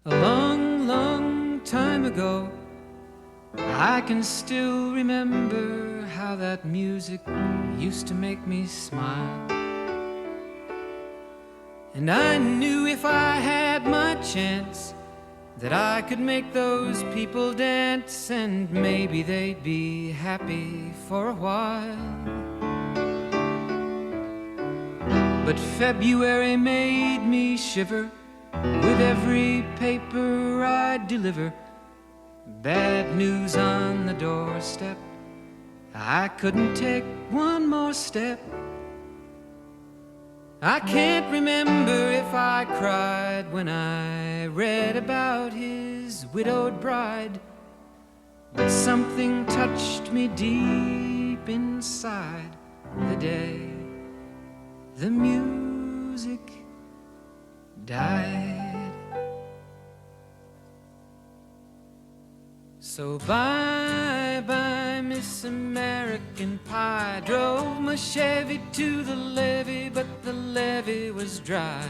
A long, long time ago, I can still remember how that music used to make me smile. And I knew if I had my chance that I could make those people dance, and maybe they'd be happy for a while. But February made me shiver with every paper I deliver. Bad news on the doorstep, I couldn't take one more step. I can't remember if I cried when I read about his widowed bride, but something touched me deep inside the day the music died. So bye-bye, Miss American Pie. Drove my Chevy to the levee, but the levee was dry.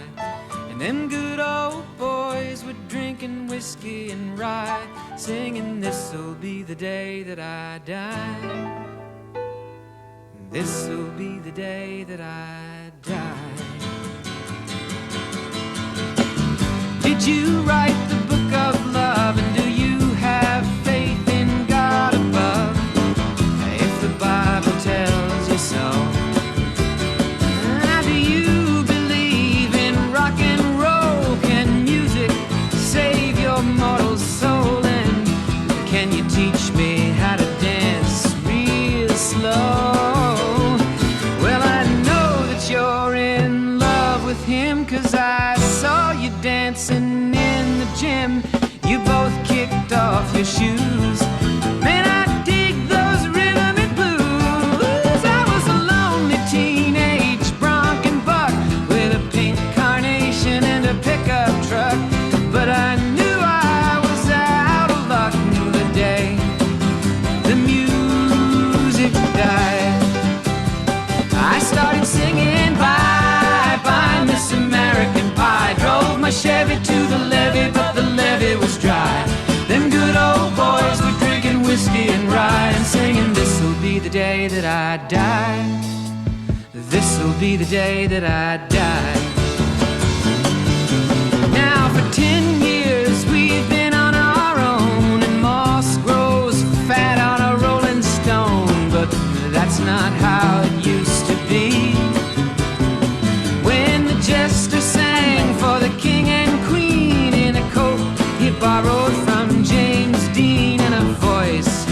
And them good old boys were drinking whiskey and rye, singing, "This'll be the day that I die. This'll be the day that I die." Did you write the book of love, and do you have faith in God above? If the Bible tells you so, do you believe in rock and roll? Can music save your mortal soul? And can you teach me how to dance real slow? Well, I know that you're in love with him, 'cause I saw you dancing in the gym. You both kicked off your shoes. Man, I dig those rhythm and blues. I was a lonely teenage bronc and buck with a pink carnation and a pickup truck, but I knew I was out of luck the day the music died. I started singing bye-bye, Miss American Pie. Drove my Chevy to the levee, but the levee was dry. Them good old boys were drinking whiskey and rye and singing, "This'll be the day that I die. This'll be the day that I die." Now for 10 years we've been on our own, and moss grows fat on a rolling stone, but that's not how it used to be. When the jester sang for the king and queen in a coat he borrowed from James Dean, and a voice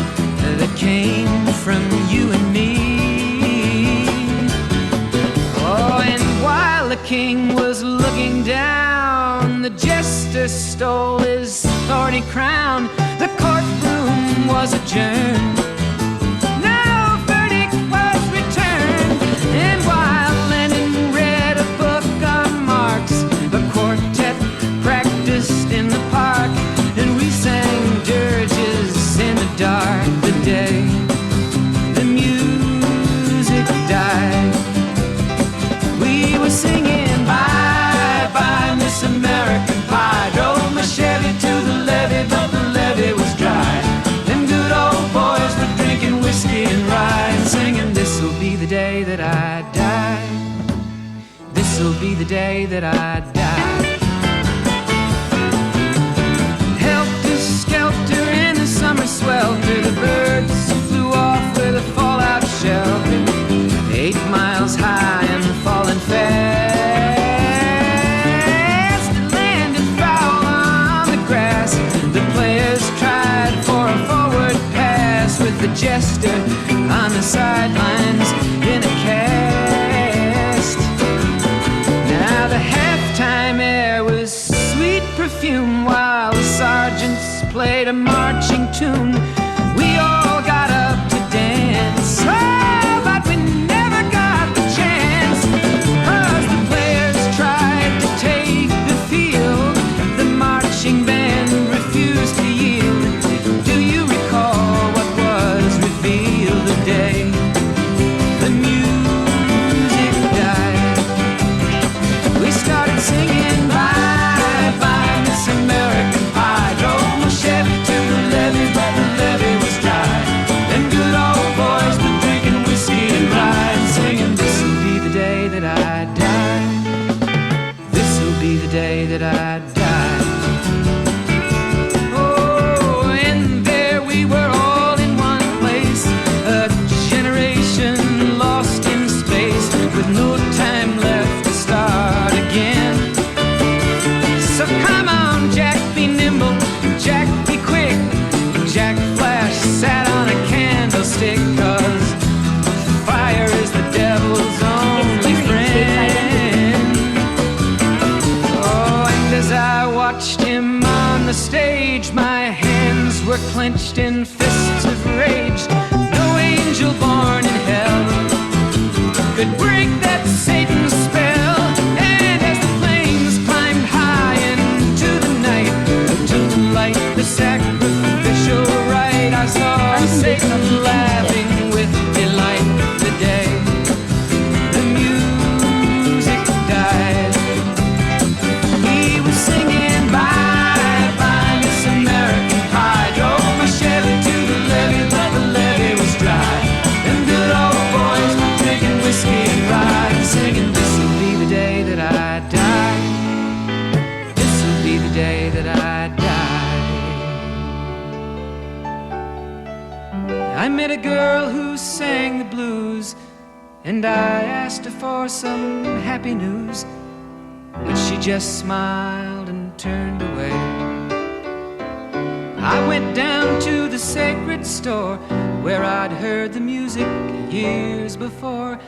that came from you and me. Oh, and while the king was looking down, the jester stole his thorny crown. The courtroom was adjourned. No verdict was returned. And while Lennon read a book on Marx, the quartet practiced in the park, and we sang dirges in the dark the day the music died. We were singing bye-bye, Miss American Pie. Drove my Chevy to the levee, but the levee was dry. Them good old boys were drinking whiskey and rye and singing, "This'll be the day that I die. This'll be the day that I die." Helter-skelter in the summer swelter, the birds flew off with a fallout shelter. 8 miles high and falling fast. It landed foul on the grass. The players tried for a forward pass, with the jester on the sidelines in a cast. Now the halftime air was sweet perfume, while the sergeants played a marching tune. We all got up to dance, oh, but we never got the chance, 'cause the players tried to take the field. The marching band refused to yield. Do you recall what was revealed the day the music died? We started singing bye-bye, Miss America on the stage, my hands were clenched in fists of rage. No angel born in hell could break that Satan's spell. And as the flames climbed high into the night, to light the sacrificial rite, I saw Satan laughing with delight the day the music died. He was singing bye bye Miss American Pie. Drove my Chevy to the levee, but the levee was dry. Them good old boys drinking whiskey and rye, singing, this'll be the day that I die. This'll be the day that I die. I met a girl who sang the blues, and I asked her for some happy news, but she just smiled and turned away. I went down to the sacred store where I'd heard the music years before,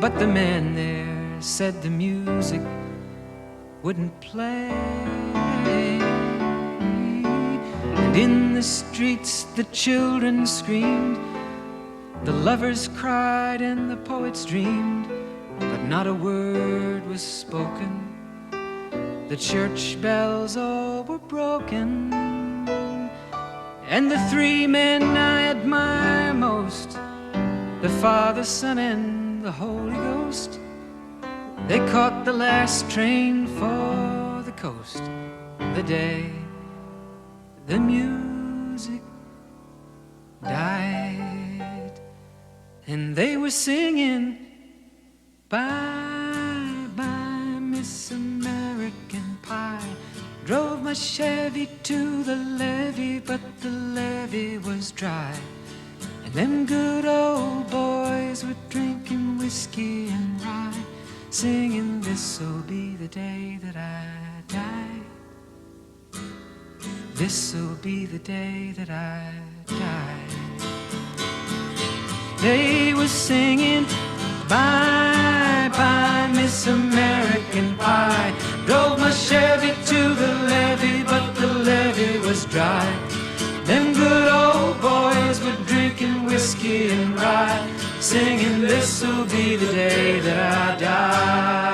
but the man there said the music wouldn't play. And in the streets the children screamed, the lovers cried and the poets dreamed, but not a word was spoken. The church bells all were broken. And the three men I admire most, the Father, Son, and the Holy Ghost, they caught the last train for the coast the day the music died. And they were singing bye bye Miss American Pie. Drove my Chevy to the levee, but the levee was dry. And them good old boys were drinking whiskey and rye, singing, this'll be the day that I die. This'll be the day that I die. They were singing bye bye Miss American Pie. Drove my Chevy to the levee, but the levee was dry. Them good old boys were drinking whiskey and rye, singing, this'll be the day that I die.